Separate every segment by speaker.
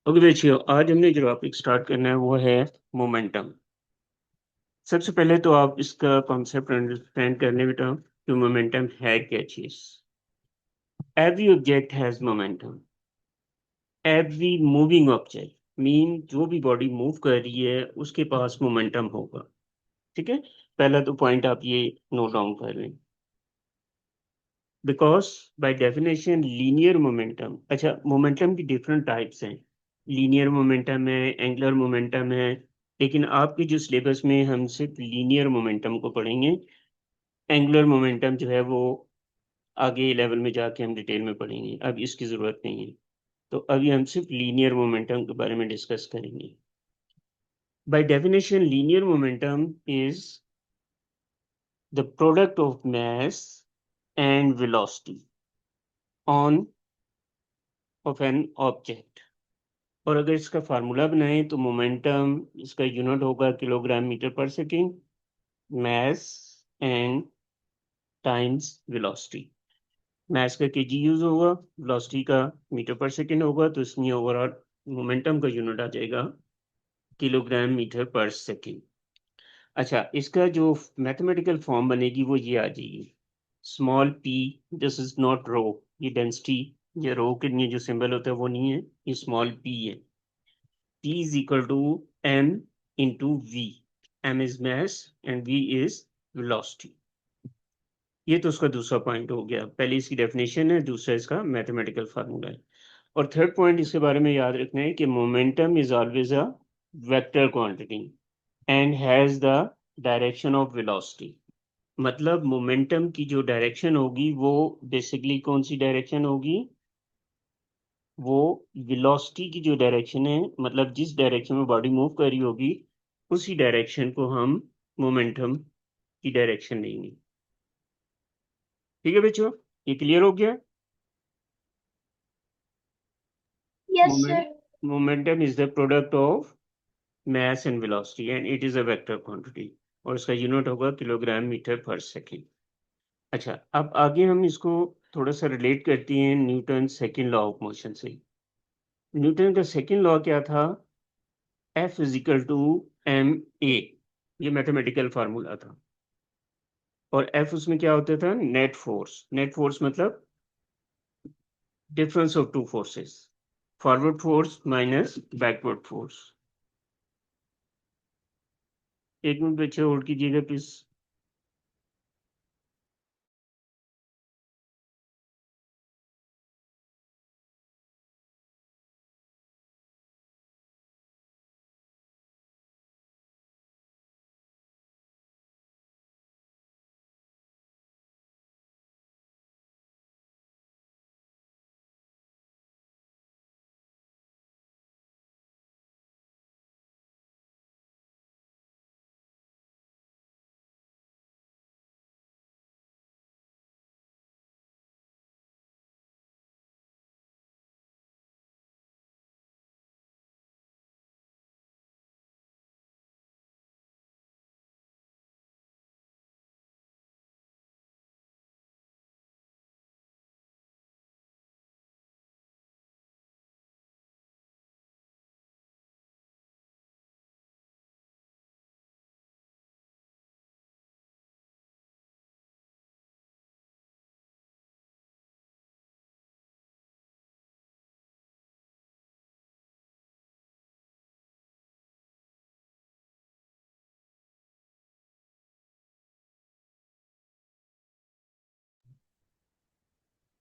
Speaker 1: Okay बच्चियों, आज हमने जो टॉपिक स्टार्ट करना है वो है मोमेंटम। सबसे पहले तो आप इसका कॉन्सेप्ट अंडरस्टैंड करने बेटा कि मोमेंटम है क्या चीज। Every object has momentum. Every moving object mean जो भी बॉडी मूव कर रही है उसके पास मोमेंटम होगा। ठीक है, पहला तो पॉइंट आप ये नोट डाउन कर लें। Because by definition linear momentum, अच्छा मोमेंटम की डिफरेंट टाइप्स हैं। लीनियर मोमेंटम है, एंगुलर मोमेंटम है, लेकिन आपके जो सिलेबस में हम सिर्फ लीनियर मोमेंटम को पढ़ेंगे। एंगुलर मोमेंटम जो है वो आगे लेवल में जाके हम डिटेल में पढ़ेंगे, अब इसकी जरूरत नहीं है। तो अभी हम सिर्फ लीनियर मोमेंटम के बारे में डिस्कस करेंगे। By definition linear momentum is the product of mass and velocity on off an object. और अगर इसका फार्मूला बनाएं तो मोमेंटम, इसका यूनिट होगा किलोग्राम मीटर पर second, mass and times velocity. Mass का केजी यूज होगा, वेलोसिटी का मीटर पर सेकेंड होगा, तो इसमें ओवरऑल मोमेंटम का यूनिट आ जाएगा किलोग्राम मीटर पर सेकेंड। अच्छा, इसका जो मैथमेटिकल फॉर्म बनेगी वो ये आ जाएगी, small P, this is not rho, ये डेंसिटी, ये रो के लिए जो सिंबल होता है वो नहीं है, ये स्मॉल पी है। P is equal to m into v. M is mass and v is velocity. ये तो उसका दूसरा पॉइंट हो गया, पहले इसकी डेफिनेशन है, दूसरा इसका मैथमेटिकल फार्मूला है। और थर्ड पॉइंट इसके बारे में याद रखना है कि momentum is always a vector quantity and has the direction of velocity. मतलब मोमेंटम की जो डायरेक्शन होगी वो बेसिकली कौन सी डायरेक्शन होगी, वो वेलोसिटी की जो डायरेक्शन है, मतलब जिस डायरेक्शन में बॉडी मूव कर रही होगी उसी डायरेक्शन को हम मोमेंटम की डायरेक्शन लेंगे। ठीक है बच्चों, ये क्लियर हो गया।
Speaker 2: Yes,
Speaker 1: moment
Speaker 2: sir.
Speaker 1: Momentum is the product of mass and velocity and it is a vector quantity, और इसका यूनिट होगा किलोग्राम मीटर पर सेकेंड। अच्छा, अब आगे हम इसको थोड़ा सा रिलेट करते हैं Newton second law of motion से। न्यूटन का सेकेंड लॉ क्या था, F is equal to M A, ये मैथमेटिकल फार्मूला था। और F उसमें क्या होता था, नेट फोर्स। नेट फोर्स मतलब difference of two forces, forward force minus backward force. एक मिनट पीछे होल्ड कीजिएगा प्लीज।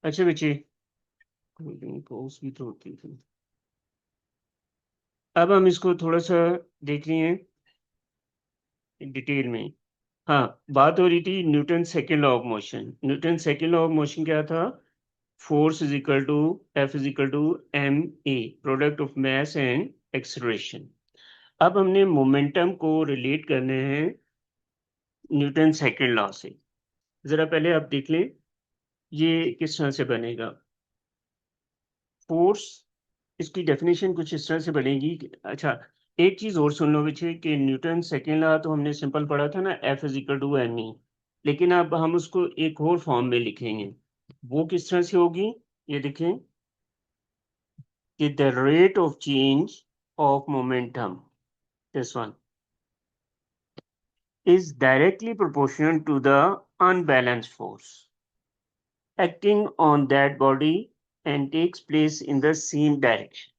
Speaker 1: अच्छा बच्चे, पॉज भी तो होती थी। अब हम इसको थोड़ा सा देख रहे हैं डिटेल में। हाँ, बात हो रही थी Newton second law of motion. Newton second law of motion क्या था, force is equal to F is equal to M A, product of mass and acceleration. अब हमने मोमेंटम को रिलेट करने हैं न्यूटन सेकेंड लॉ से। जरा पहले आप देख लें ये किस तरह से बनेगा। फोर्स, इसकी डेफिनेशन कुछ इस तरह से बनेगी अच्छा, एक चीज और सुन लो बच्चे कि न्यूटन सेकेंड लॉ तो हमने सिंपल पढ़ा था ना, F is equal to M E, लेकिन अब हम उसको एक और फॉर्म में लिखेंगे। वो किस तरह से होगी, ये देखें कि the rate of change of momentum, this one, is directly proportional to the unbalanced force acting on that body and takes place in the same direction.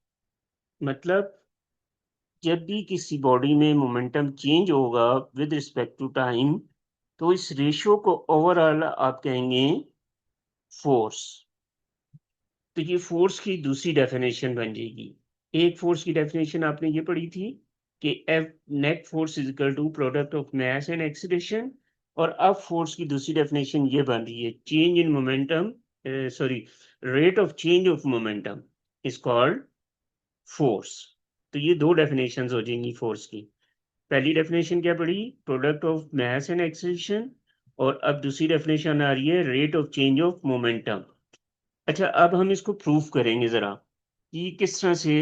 Speaker 1: मतलब जब भी किसी बॉडी में मोमेंटम चेंज होगा विद रिस्पेक्ट टू टाइम, तो इस ratio को overall आप कहेंगे फोर्स। तो ये फोर्स की दूसरी डेफिनेशन बन जाएगी। एक फोर्स की डेफिनेशन आपने ये पढ़ी थी कि F net force is equal to product of mass and acceleration, और अब फोर्स की दूसरी डेफिनेशन ये बन रही है change in momentum, sorry, rate of change of momentum is called force. तो ये दो डेफिनेशंस हो जाएंगी फोर्स की। पहली डेफिनेशन क्या पढ़ी, product of mass and acceleration, और अब दूसरी डेफिनेशन आ रही है rate of change of momentum. अच्छा, अब हम इसको प्रूफ करेंगे जरा कि किस तरह से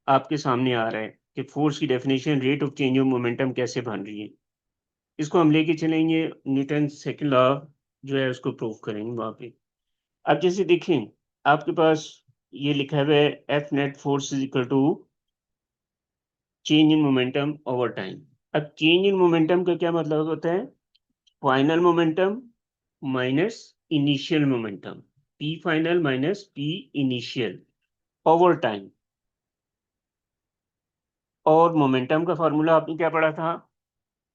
Speaker 1: आपके सामने आ रहा है कि फोर्स की definition rate of change of momentum कैसे बन रही है। इसको हम लेके चलेंगे न्यूटन सेकंड लॉ जो है उसको प्रूफ करेंगे वहां पे। अब जैसे देखें आपके पास ये लिखा हुआ है F net force is equal to change in momentum over time. अब चेंज इन मोमेंटम का क्या मतलब होता है, final momentum minus initial momentum, P final minus P initial over time. और मोमेंटम का फार्मूला आपने क्या पढ़ा था,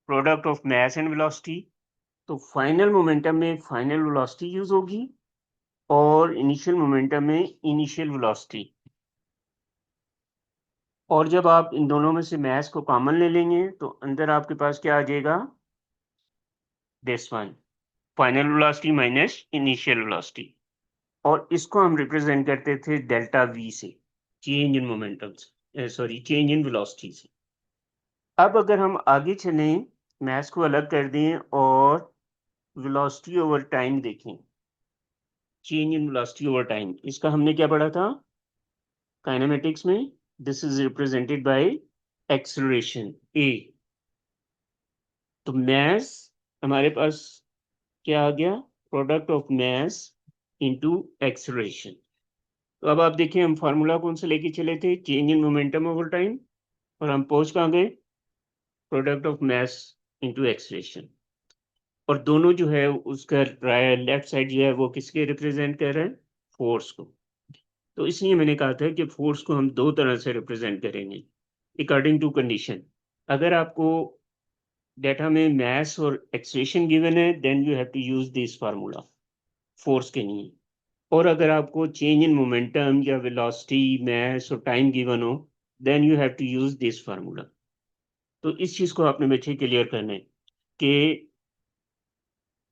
Speaker 1: product of mass and velocity. तो फाइनल मोमेंटम में फाइनल वेलोसिटी यूज होगी और इनिशियल मोमेंटम में इनिशियल वेलोसिटी। और जब आप इन दोनों में से मास को कॉमन ले लेंगे तो अंदर आपके पास क्या आ जाएगा, this one, final velocity minus initial velocity. और इसको हम रिप्रेजेंट करते थे डेल्टा वी से, चेंज इन मोमेंटम से, सॉरी चेंज इन वेलोसिटी से। अब अगर हम आगे चलें, मास को अलग कर दें और वेलोसिटी ओवर टाइम देखें, change in velocity over time, इसका हमने क्या पढ़ा था काइनेमेटिक्स में, this is represented by acceleration A. तो मास हमारे पास क्या आ गया, product of mass into acceleration. तो अब आप देखिए हम फार्मूला कौन सा लेके चले थे, change in momentum over time, और हम पहुंच कहाँ गए, product of mass into acceleration. और दोनों जो है उसका लेफ्ट साइड जो है वो किसके रिप्रेजेंट कर रहे हैं, फोर्स को। तो इसलिए मैंने कहा था कि फोर्स को हम दो तरह से रिप्रेजेंट करेंगे अकॉर्डिंग टू कंडीशन। अगर आपको डेटा में मास और एक्सेलरेशन गिवन है then you have to use this formula force के लिए। और अगर आपको चेंज इन मोमेंटम या वेलोसिटी मास और टाइम गिवन हो then you have to use this formula. तो इस चीज को आपने बच्चे क्लियर करना है कि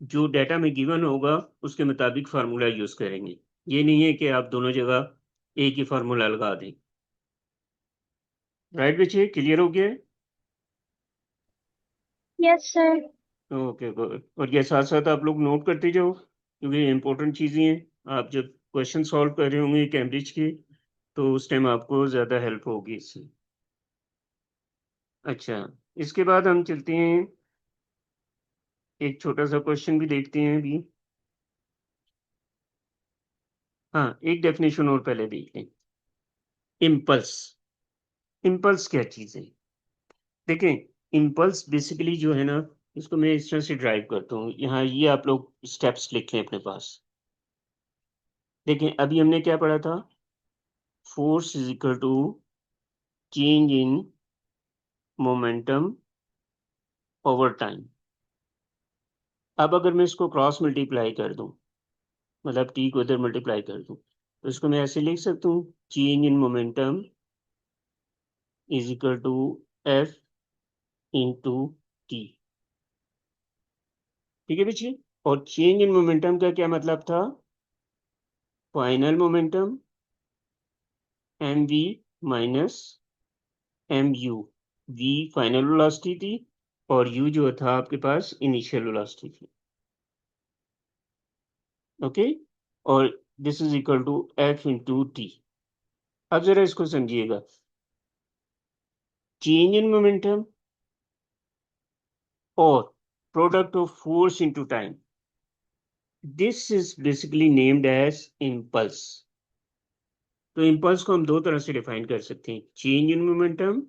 Speaker 1: जो डाटा में गिवन होगा उसके मुताबिक फार्मूला यूज करेंगे। ये नहीं है कि आप दोनों जगह एक ही फार्मूला लगा दें। राइट बच्चे, क्लियर हो गया?
Speaker 2: Yes sir.
Speaker 1: Okay good. और ये साथ साथ आप लोग नोट करते जाओ क्योंकि इंपॉर्टेंट चीजें हैं। आप जब क्वेश्चन सॉल्व कर रहे होंगे कैम्ब्रिज के तो उस टाइम आपको ज्यादा हेल्प होगी इससे। अच्छा, इसके बाद हम चलते हैं, एक छोटा सा क्वेश्चन भी देखते हैं अभी। हाँ, एक डेफिनेशन और पहले देख लें, इम्पल्स। इम्पल्स क्या चीज है, देखें इम्पल्स बेसिकली जो है ना, इसको मैं इस तरह से ड्राइव करता हूँ। यहाँ ये आप लोग स्टेप्स लिख लें अपने पास। देखें अभी हमने क्या पढ़ा था, force is equal to change in momentum over time. अब अगर मैं इसको क्रॉस मल्टीप्लाई कर दूं, मतलब टी को इधर मल्टीप्लाई कर दूं, तो इसको मैं ऐसे लिख सकता हूँ, change in momentum is equal to F into T. ठीक है बच्चे? और चेंज इन मोमेंटम का क्या मतलब था, final momentum M V minus M U. V final velocity थी और यू जो था आपके पास इनिशियल वेलोसिटी थी। ओके, और this is equal to F into T. अब जरा इसको समझिएगा, चेंज इन मोमेंटम और product of force into time, this is basically named as impulse. तो इम्पल्स को हम दो तरह से डिफाइन कर सकते हैं, चेंज इन मोमेंटम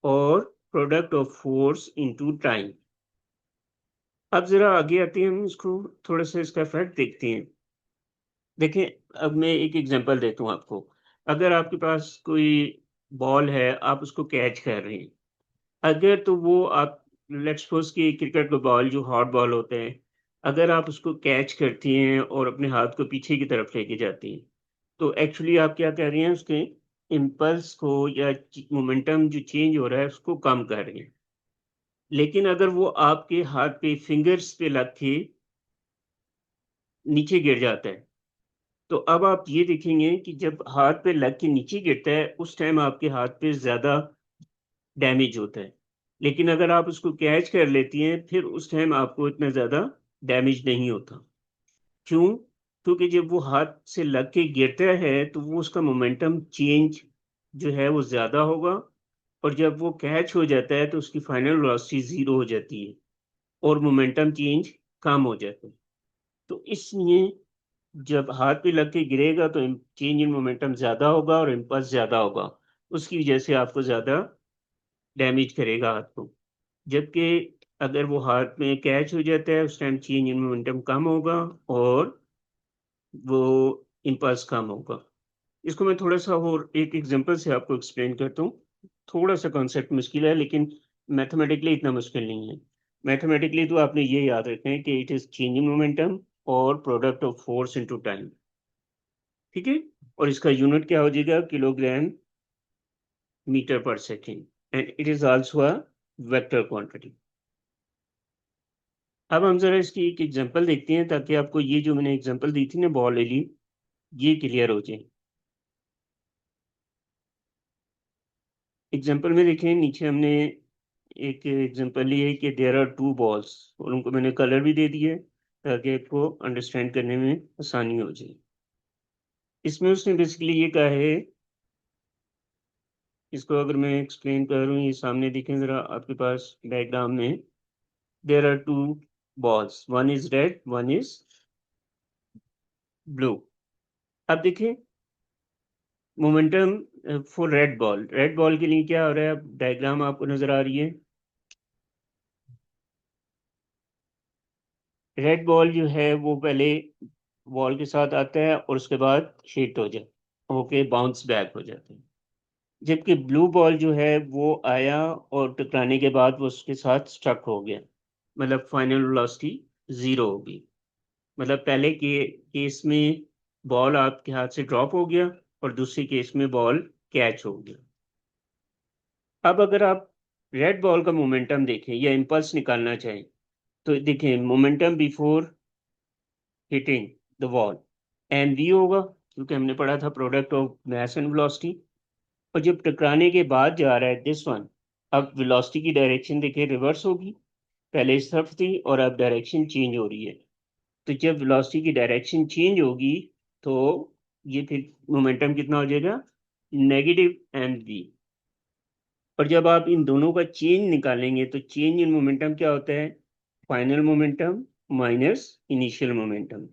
Speaker 1: और product of force into time. अब जरा आगे आते हैं, हम इसको थोड़ा सा इसका इफेक्ट देखते हैं। देखिए, अब मैं एक एग्जांपल देता हूँ आपको। अगर आपके पास कोई बॉल है, आप उसको कैच कर रहे हैं, अगर तो वो आप लेट्स सपोज कि क्रिकेट का बॉल जो हॉट बॉल होते हैं, अगर आप उसको कैच करती हैं और अपने हाथ को पीछे की तरफ लेके जाती हैं, तो एक्चुअली आप क्या कर रही हैं, उसके इम्पल्स को या मोमेंटम जो चेंज हो रहा है उसको कम कर रही हैं। लेकिन अगर वो आपके हाथ पे फिंगर्स पे लग के नीचे गिर जाता है, तो अब आप ये देखेंगे कि जब हाथ पे लग के नीचे गिरता है, उस टाइम आपके हाथ पे ज़्यादा डैमेज होता है। लेकिन अगर आप उसको कैच कर लेती हैं, फिर उस टाइम आपको इतना ज़्यादा डैमेज नहीं होता। क्यों? क्योंकि जब वो हाथ से लग के गिरता है, तो वो उसका मोमेंटम चेंज जो है वो ज़्यादा होगा, और जब वो कैच हो जाता है, तो उसकी फाइनल वेलोसिटी 0 हो जाती है और मोमेंटम चेंज कम हो जाता है। तो इसलिए जब हाथ पे लग के गिरेगा, तो चेंज इन मोमेंटम ज़्यादा होगा और इम्पल्स ज़्यादा होगा। उसकी वजह से आपको ज़्यादा डैमेज करेगा हाथ को। जबकि अगर वो हाथ में कैच हो जाता है, उस टाइम चेंज इन मोमेंटम कम होगा और वो इम्पल्स कम होगा। इसको मैं थोड़ा-सा और एक एग्ज़ाम्पल से आपको एक्सप्लेन करता हूँ। थोड़ा-सा कॉन्सेप्ट मुश्किल है, लेकिन मैथमेटिकली इतना मुश्किल नहीं है। मैथमेटिकली तो आपने ये याद रखना है कि it is change in momentum और product of force into time. ठीक है? और इसका यूनिट क्या हो जाएगा, किलोग्राम मीटर पर second, and it is also a vector quantity. अब हम ज़रा इसकी एक एग्ज़ाम्पल देखते हैं, ताकि आपको ये जो मैंने एग्ज़ाम्पल दी थी ना बॉल वाली, ये क्लियर हो जाए। एग्ज़ाम्पल में देखें, नीचे हमने एक एग्ज़ाम्पल ली है कि देयर आर 2 बॉल्स, और उनको मैंने कलर भी दे दिया है, ताकि आपको अंडरस्टैंड करने में आसानी हो जाए। इसमें उसने बेसिकली ये कहा है, इसको अगर मैं एक्सप्लेन करूँ, ये सामने देखें ज़रा आपके पास डायग्राम में, there are 2 balls, one is red, one is blue। अब देखिए, मोमेंटम फॉर रेड बॉल के लिए क्या हो रहा है, अब डायग्राम आपको नजर आ रही है। रेड बॉल जो है वो पहले बॉल के साथ आता है और उसके बाद हिट हो जाए, ओके, बाउंस बैक हो जाता है। जबकि ब्लू बॉल जो है वो आया और टकराने के बाद वो उसके साथ स्ट्रक हो गया, मतलब फाइनल वेलोसिटी 0 होगी। मतलब पहले के केस में बॉल आपके हाथ से ड्रॉप हो गया, और दूसरे केस में बॉल कैच हो गया। अब अगर आप रेड बॉल का मोमेंटम देखें या इम्पल्स निकालना चाहें, तो देखें momentum before hitting the wall M V होगा, क्योंकि हमने पढ़ा था product of mass and velocity. और जब टकराने के बाद जा रहा है दिस वन, अब वेलोसिटी की डायरेक्शन देखें रिवर्स होगी, पहले इस तरफ थी और अब डायरेक्शन चेंज हो रही है। तो जब वेलोसिटी की डायरेक्शन चेंज होगी, तो ये फिर मोमेंटम कितना हो जाएगा, नेगेटिव एम वी। और जब आप इन दोनों का चेंज निकालेंगे, तो चेंज इन मोमेंटम क्या होता है, final momentum minus initial momentum.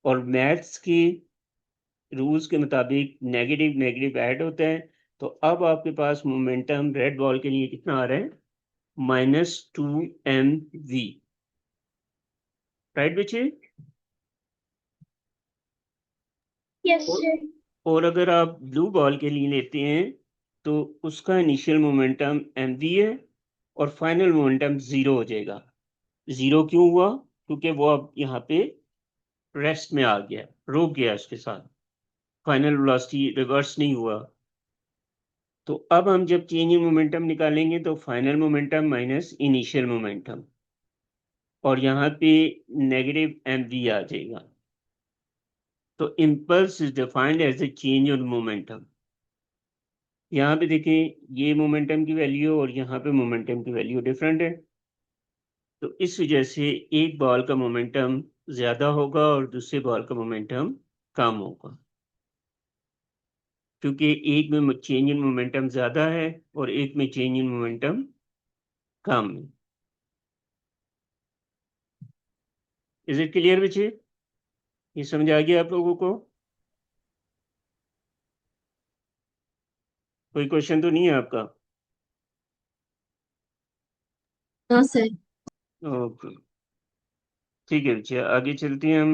Speaker 1: और मैथ्स की रूल्स के मुताबिक नेगेटिव नेगेटिव ऐड होता है। तो अब आपके पास मोमेंटम रेड बॉल के लिए कितना आ रहा है, -2 mv। राइट बच्चे?
Speaker 2: Yes,
Speaker 1: और
Speaker 2: sir.
Speaker 1: और अगर आप ब्लू बॉल के लिए लेते हैं, तो उसका इनिशियल मोमेंटम mv है और फाइनल मोमेंटम 0 हो जाएगा। 0 क्यों हुआ? क्योंकि वो अब यहाँ पे रेस्ट में आ गया, रुक गया, उसके साथ फाइनल वेलोसिटी रिवर्स नहीं हुआ। तो अब हम जब चेंज इन मोमेंटम निकालेंगे, तो final momentum minus initial momentum, और यहाँ पे नेगेटिव एम वी आ जाएगा। तो impulse is defined as a change in momentum. यहाँ पे देखें, ये मोमेंटम की वैल्यू और यहाँ पे मोमेंटम की वैल्यू डिफरेंट है। तो इस वजह से एक बॉल का मोमेंटम ज्यादा होगा और दूसरे बॉल का मोमेंटम कम होगा, क्योंकि एक में चेंज इन मोमेंटम ज्यादा है और एक में चेंज इन मोमेंटम कम है। इज इट क्लियर बच्चे? ये समझ आ गया आप लोगों को? कोई क्वेश्चन तो नहीं है आपका?
Speaker 2: हाँ सर।
Speaker 1: ओके, ठीक है बच्चे, आगे चलते हैं हम।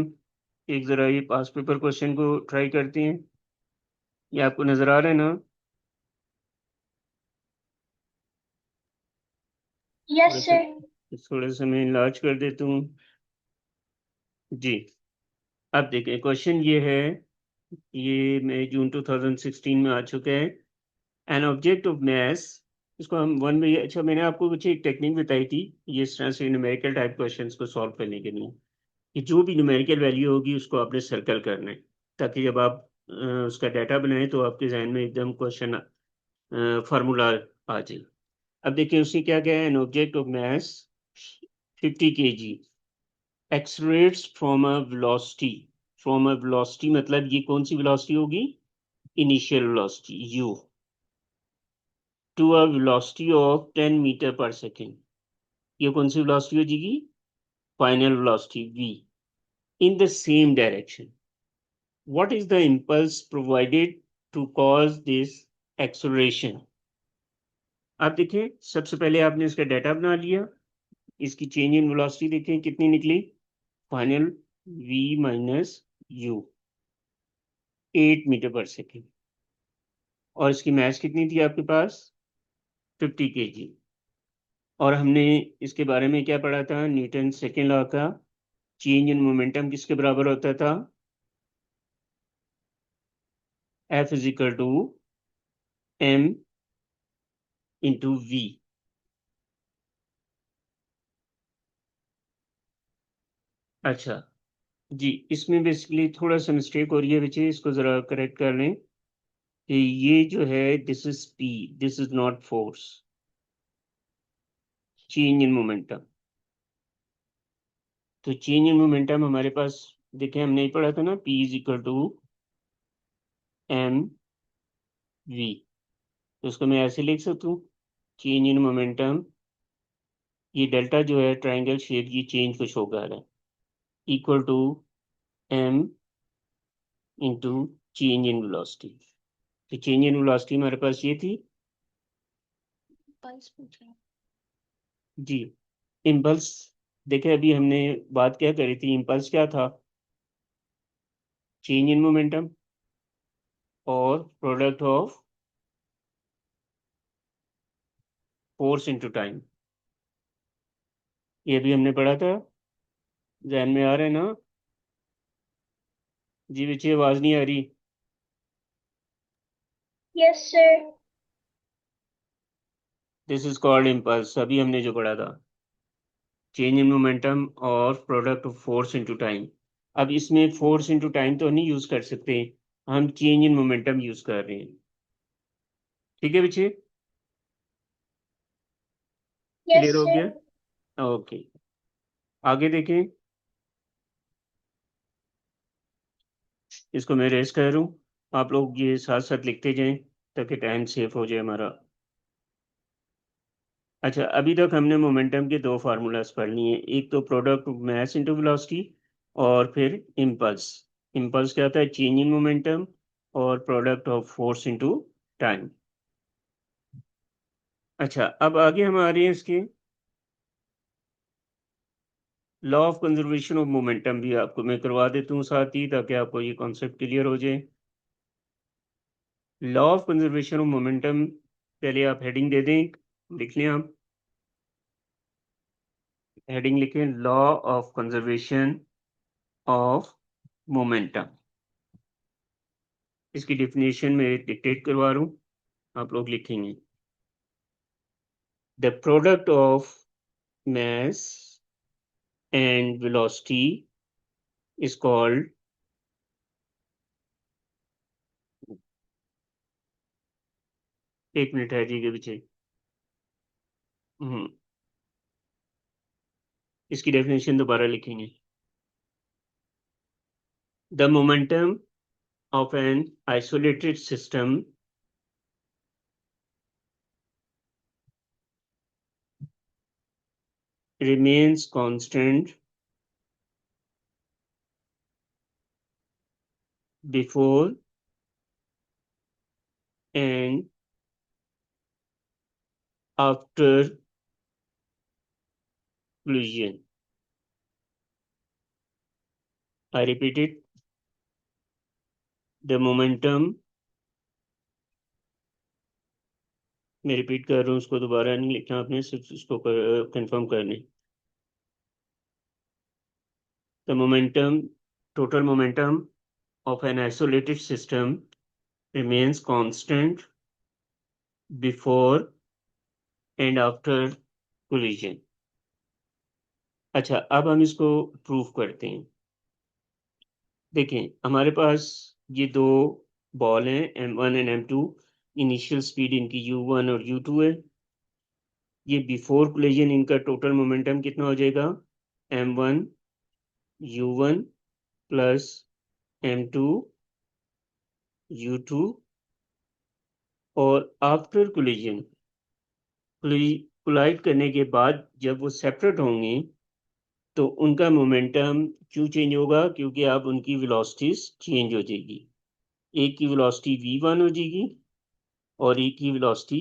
Speaker 1: एक जरा ये पास पेपर क्वेश्चन को ट्राई करते हैं। ये आपको नजर आ रहा है ना?
Speaker 2: यस
Speaker 1: थोड़ा सा
Speaker 2: सर।
Speaker 1: थोड़ा सा मैं इलाज कर देता हूँ। जी, अब देखें, क्वेश्चन ये है, ये मैं जून 2016 में आ चुका है। एन ऑब्जेक्ट ऑफ मैथ, इसको हम वन में, अच्छा मैंने आपको कुछ एक टेक्निक बताई थी ये इस तरह से न्यूमेरिकल टाइप क्वेश्चंस को सॉल्व करने के लिए, कि जो भी न्यूमेरिकल वैल्यू होगी उसको आपने सर्कल करना है, ताकि जब आप उसका डाटा बनाएं तो आपके जहन में एकदम क्वेश्चन फार्मूला आ जाए। अब देखिए उसने क्या कहा है, an object of math 50 kg accelerates from a velocity, from a velocity मतलब ये कौन सी वेलोसिटी होगी? Initial velocity u, to a velocity of 10 metre पर सेकेंड। ये कौन सी वेलोसिटी हो जाएगी? Final velocity v, in the same direction. What is the impulse provided to cause this acceleration? आप देखें, सबसे पहले आपने इसका डाटा बना लिया, इसकी चेंज इन वेलोसिटी देखें कितनी निकली, final v minus U, 8 metre पर सेकेंड, और इसकी मास कितनी थी आपके पास? 50 kg। और हमने इसके बारे में क्या पढ़ा था, न्यूटन सेकेंड लॉ का, चेंज इन मोमेंटम किसके बराबर होता था? F is equal to m into V. अच्छा जी, इसमें बेसिकली थोड़ा सा मिस्टेक हो रही है बच्चे, इसको जरा करेक्ट कर लें कि ये जो है, this is p, this is not force, change in momentum. तो चेंज इन मोमेंटम हमारे पास, देखें हमने ही पढ़ा था ना, p is equal to m v। तो उसको मैं ऐसे लिख सकता हूँ, चेंज इन मोमेंटम, ये डेल्टा जो है ट्राइंगल शेप, ये चेंज को शो कर रहा है, equal to m into change in velocity. तो चेंज इन वेलोसिटी हमारे पास ये थी
Speaker 2: पल्स पूछ रहा
Speaker 1: जी, इम्पल्स। देखे अभी हमने बात क्या करी थी, इम्पल्स क्या था? चेंज इन मोमेंटम और product of force into time, ये भी हमने पढ़ा था, जहन में आ रहा है ना? जी बच्चे, आवाज नहीं आ रही?
Speaker 2: Yes sir.
Speaker 1: This is called impulse, अभी हमने जो पढ़ा था, चेंज इन मोमेंटम और product of force into time. अब इसमें फोर्स इनटू टाइम तो नहीं यूज कर सकते, हम चेंज इन मोमेंटम यूज कर रहे हैं। ठीक है बच्चे,
Speaker 2: यस
Speaker 1: क्लियर हो
Speaker 2: सर।
Speaker 1: गया? ओके, आगे देखें, इसको मैं रेस कर रहा हूँ, आप लोग ये साथ साथ लिखते जाएं ताकि टाइम सेव हो जाए हमारा। अच्छा, अभी तक हमने मोमेंटम के दो फार्मूलाज पढ़ लिए हैं, एक तो product of mass into velocity, और फिर इम्पल्स। इम्पल्स क्या होता है? चेंज इन मोमेंटम और product of force into time. अच्छा, अब आगे हम आ रहे हैं इसके law of conservation of momentum, भी आपको मैं करवा देता हूँ साथ ही, ताकि आपको ये कॉन्सेप्ट क्लियर हो जाए। Law of conservation of momentum, पहले आप हेडिंग दे दें, लिख लें आप, हेडिंग लिखें, law of conservation of momentum. इसकी डेफिनेशन में डिक्टेट करवा रहा हूँ, आप लोग लिखेंगे, the product of mass and velocity is called, एक मिनट है जी के पीछे, हम्म, इसकी डेफिनेशन दोबारा लिखेंगे, the momentum of an isolated system remains constant before and after collision. I repeat it. The momentum, मैं रिपीट कर रहा हूँ, उसको दोबारा नहीं लिखना आपने, सिर्फ उसको कंफर्म करने. The momentum, total momentum of an isolated system remains constant before and after collision. अच्छा, अब हम इसको प्रूफ करते हैं. देखें, हमारे पास ये दो बॉल हैं, m1 and m2. Initial speed इनकी u1 और u2 है. ये बिफोर कोलिजन इनका टोटल मोमेंटम कितना हो जाएगा? m1 u1 plus m2 u2. और आफ्टर कोलिजन, कोलाइड करने के बाद जब वो सेपरेट होंगे तो उनका मोमेंटम क्यों चेंज होगा? क्योंकि अब उनकी वेलोसिटीज चेंज हो जाएगी. एक की वेलोसिटी v1 हो जाएगी और एक की वेलोसिटी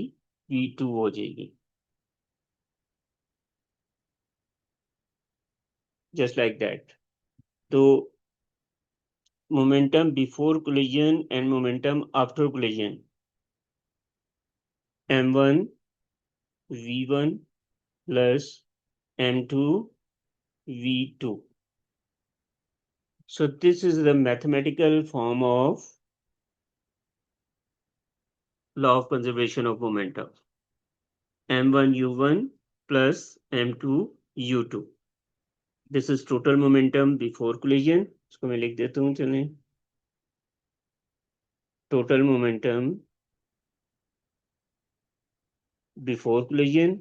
Speaker 1: v2 हो जाएगी. Just like that. तो momentum before collision and momentum after collision, m1 v1 plus m2 v2. So this is the mathematical form of law of conservation of momentum. m1 u1 plus m2 u2. This is total momentum before collision. इसको मैं लिख देता हूँ, चलें. Total momentum before collision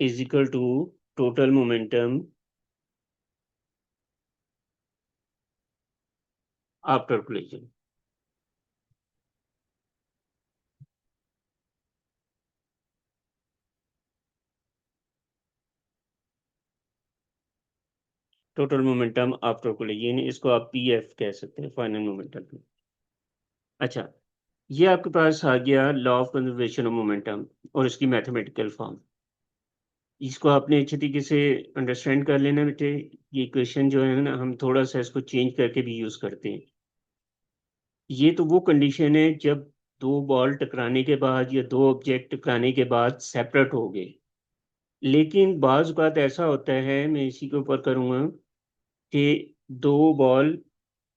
Speaker 1: is equal to total momentum after collision. Total momentum after collision, इसको आप PF कह सकते हैं, फाइनल मोमेंटम. अच्छा, ये आपके पास आ गया law of conservation of momentum और इसकी मैथमेटिकल फॉर्म. इसको आपने अच्छे तरीके से अंडरस्टैंड कर लेना बेटे. ये क्वेश्चन जो है ना, हम थोड़ा सा इसको चेंज करके भी यूज करते हैं. ये तो वो कंडीशन है जब दो बॉल टकराने के बाद या दो ऑब्जेक्ट टकराने के बाद सेपरेट हो गए. लेकिन बाज बात ऐसा होता है, मैं इसी के ऊपर करूँगा, कि दो बॉल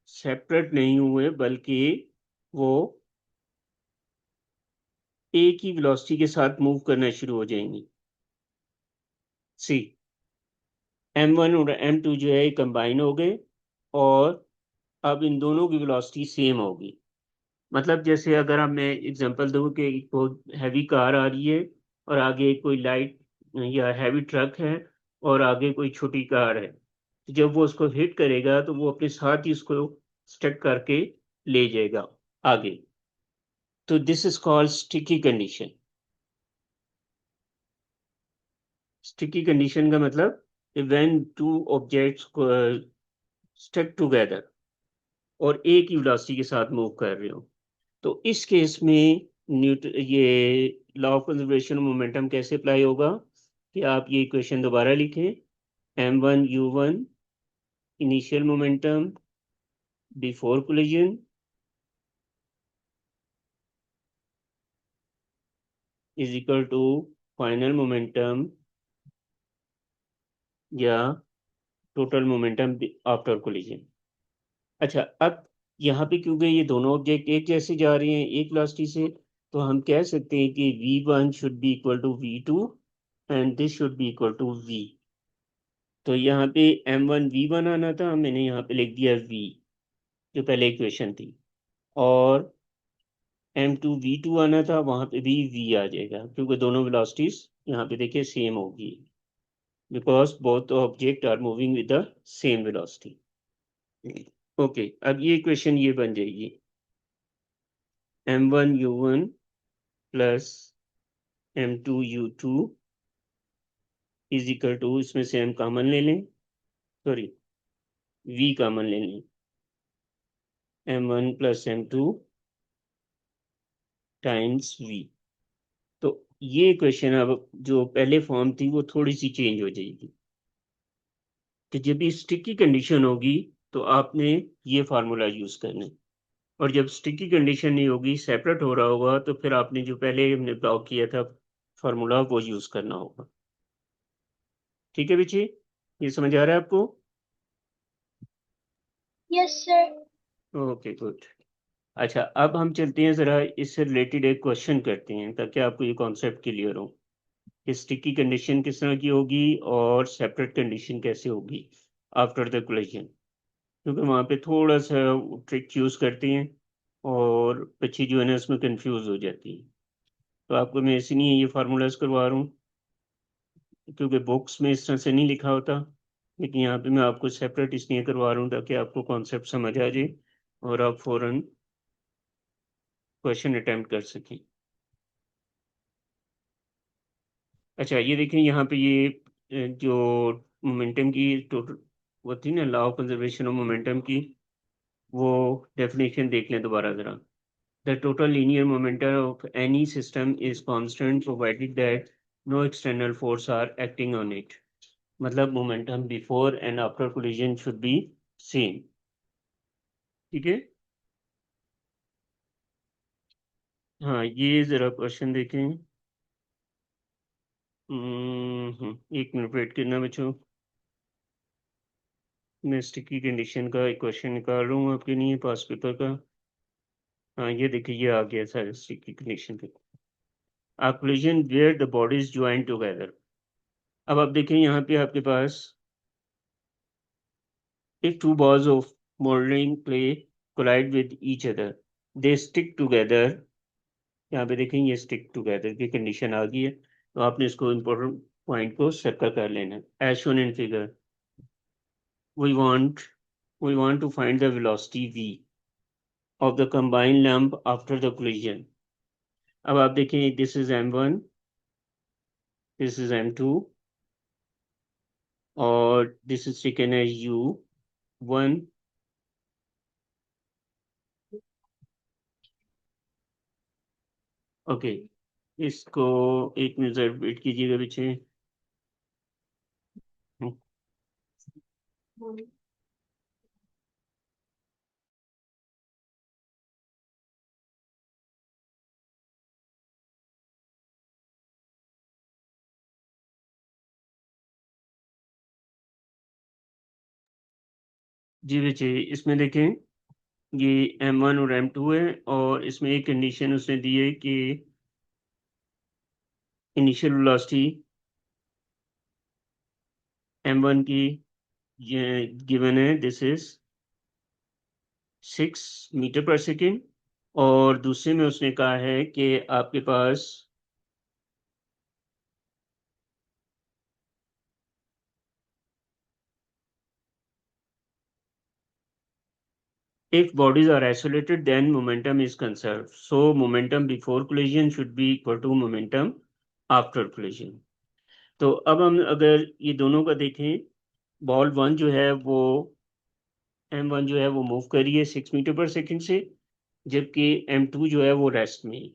Speaker 1: सेपरेट नहीं हुए बल्कि वो एक ही वेलोसिटी के साथ मूव करना शुरू हो जाएंगी. सी, m1 और m2 जो है कंबाइन हो गए और अब इन दोनों की वेलोसिटी सेम होगी. मतलब जैसे अगर अब मैं एग्जांपल दूं कि बहुत हैवी कार आ रही है और आगे कोई लाइट या हैवी ट्रक है और आगे कोई छोटी कार है, तो जब वो उसको हिट करेगा तो वो अपने साथ ही उसको स्टक करके ले जाएगा आगे. तो this is called sticky condition. Sticky condition का मतलब when two objects stuck together और एक ही वेलोसिटी के साथ मूव कर रहे हो. तो इस केस में ये लॉ ऑफ कंजर्वेशन मोमेंटम कैसे अप्लाई होगा कि आप ये इक्वेशन दोबारा लिखें. m1 u1 initial momentum before collision is equal to final momentum या टोटल मोमेंटम आफ्टर कोलिजन. अच्छा, अब यहाँ पे क्योंकि ये दोनों ऑब्जेक्ट एक जैसे जा रहे हैं एक वेलोसिटी से, तो हम कह सकते हैं कि v1 should be equal to v2 and this should be equal to v. तो यहाँ पे m1 v1 आना था, मैंने यहाँ पे लिख दिया v, जो पहले इक्वेशन थी. और m2 v2 आना था, वहां पे भी v आ जाएगा क्योंकि दोनों वेलोसिटीज यहाँ पे देखिए सेम होगी, because both object are moving with the same velocity. Okay, अब ये इक्वेशन ये बन जाएगी m1 u1 plus m2 u2 is equal to, इसमें से हम कॉमन ले लें, सॉरी v कॉमन ले लें, m1 plus m2 times v। तो ये क्वेश्चन अब जो पहले फॉर्म थी वो थोड़ी सी चेंज हो जाएगी कि जब भी स्टिकी कंडीशन होगी तो आपने ये फार्मूला यूज करना है, और जब स्टिकी कंडीशन नहीं होगी, सेपरेट हो रहा होगा, तो फिर आपने जो पहले हमने ब्लॉक किया था फार्मूला वो यूज करना होगा। ठीक है बच्चे, ये समझ आ रहा है आपको?
Speaker 2: Yes, sir.
Speaker 1: Okay good. अच्छा, अब हम चलते हैं जरा इससे रिलेटेड एक क्वेश्चन करते हैं ताकि आपको ये कॉन्सेप्ट क्लियर हो कि स्टिकी कंडीशन किस तरह की होगी और सेपरेट कंडीशन कैसे होगी आफ्टर द कोलिजन, क्योंकि वहाँ पे थोड़ा सा ट्रिक यूज करते हैं और बच्चे जो है ना इसमें कंफ्यूज हो जाती है। तो आपको मैं इसलिए ये फार्मूलाज करवा रहा हूँ, क्योंकि बुक्स में इस तरह से नहीं लिखा होता, लेकिन यहाँ पे मैं आपको सेपरेट इसलिए करवा रहा हूँ ताकि आपको कॉन्सेप्ट समझ आ जाए और आप फौरन क्वेश्चन अटेम्प्ट कर सकें। अच्छा, ये देखें यहाँ पे ये जो मोमेंटम की टोटल वो थी ना, law of conservation of momentum की, वो डेफिनेशन देख लें दोबारा जरा। The total linear momentum of any system is constant provided that no external force are acting on it. मतलब momentum before and after collision should be same. ठीक है। हाँ, ये जरा क्वेश्चन देखें। एक मिनट वेट करना बच्चों, मैं स्टिकी कंडीशन का एक क्वेश्चन निकाल रहा हूँ आपके लिए पास पेपर का। हाँ, ये देखिए ये आ गया सारे स्टिकी कंडीशन का। A collision where the bodies join together। अब आप देखें यहाँ पे आपके पास if two balls of molding clay collide with each other, they stick together। यहाँ पे देखें ये stick together की कंडीशन आ गई है, तो आपने इसको इम्पोर्टेंट पॉइंट को सर्कल कर लेना है। As shown in figure, we want we want to find the velocity v of the combined lump after the collision। अब आप देखें this is m1, this is m2, और this is taken as u1। Okay, इसको एक minute wait कीजिएगा पीछे। जी बच्चे, इसमें देखें ये m1 और m2 है, और इसमें एक कंडीशन उसने दी है कि इनिशियल वेलोसिटी m1 की गिवन है, दिस इज 6 मीटर पर सेकेंड, और दूसरे में उसने कहा है कि आपके पास if bodies are isolated then momentum is conserved, so momentum before collision should be equal to momentum after collision। तो अब हम अगर ये दोनों का देखें, बॉल वन जो है वो m1 जो है वो मूव कर रही है 6 मीटर पर सेकेंड से, जबकि m2 जो है वो रेस्ट में है।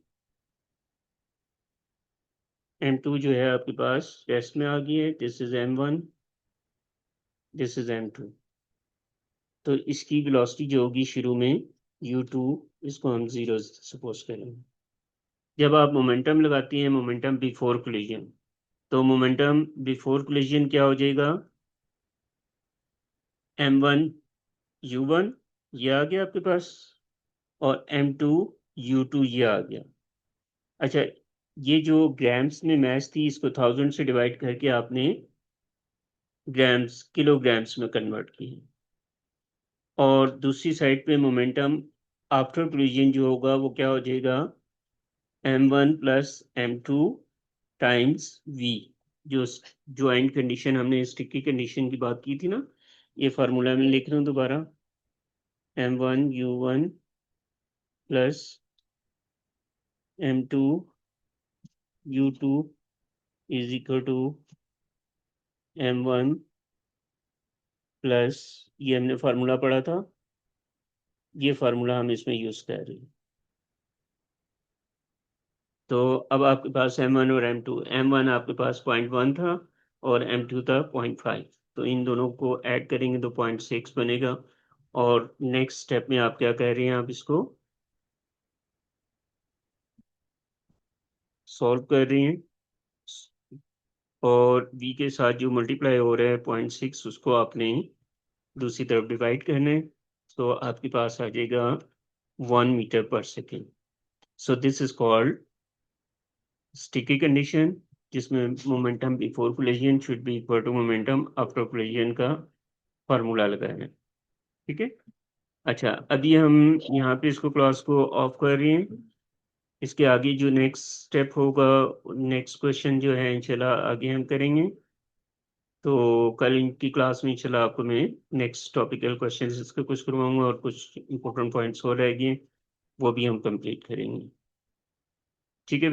Speaker 1: m2 जो है आपके पास रेस्ट में आ गई है, this is m1, this is m2। तो इसकी वेलोसिटी जो होगी शुरू में u2, इसको हम 0 सपोज करेंगे। जब आप मोमेंटम लगाती हैं मोमेंटम बिफोर कोलिजन, तो मोमेंटम बिफोर कोलिजन क्या हो जाएगा, m1 u1 ये आ गया आपके पास, और m2 u2 ये आ गया। अच्छा, ये जो ग्राम्स में मैच थी इसको 1000 से डिवाइड करके आपने ग्राम्स किलोग्राम्स में कन्वर्ट की है, और दूसरी साइड पे मोमेंटम आफ्टर कोलिजन जो होगा वो क्या हो जाएगा, m1 plus m2 times v। जो ज्वाइंट कंडीशन हमने स्टिकी कंडीशन की बात की थी ना, ये फार्मूला में लिख रहा हूँ दोबारा, m1 u1 plus m2 u2 is equal to m1 plus, ये हमने फार्मूला पढ़ा था, ये फार्मूला हम इसमें यूज कर रहे हैं। तो अब आपके पास M1 और M2, M1 आपके पास 0.1 था और M2 था 0.5, तो इन दोनों को ऐड करेंगे तो 0.6 बनेगा। और नेक्स्ट स्टेप में आप क्या कह रहे हैं, आप इसको सॉल्व कर रहे हैं और v के साथ जो मल्टीप्लाई हो रहा है 0.6 उसको आपने दूसरी तरफ डिवाइड करना है, तो आपके पास आ जाएगा 1 मीटर पर second. So this is called sticky condition, जिसमें momentum before collision should be equal to momentum after collision का फार्मूला लगाना है। ठीक है। अच्छा, अभी हम यहाँ पे इसको क्लास को ऑफ कर रहे हैं। इसके आगे जो नेक्स्ट स्टेप होगा, नेक्स्ट क्वेश्चन जो है इंशाल्लाह आगे हम करेंगे। तो कल इनकी क्लास में इंशाल्लाह आपको मैं नेक्स्ट टॉपिकल क्वेश्चन इसके कुछ करवाऊंगा और कुछ इंपॉर्टेंट पॉइंट्स हो रहेंगे, वो भी हम कंप्लीट करेंगे। ठीक है।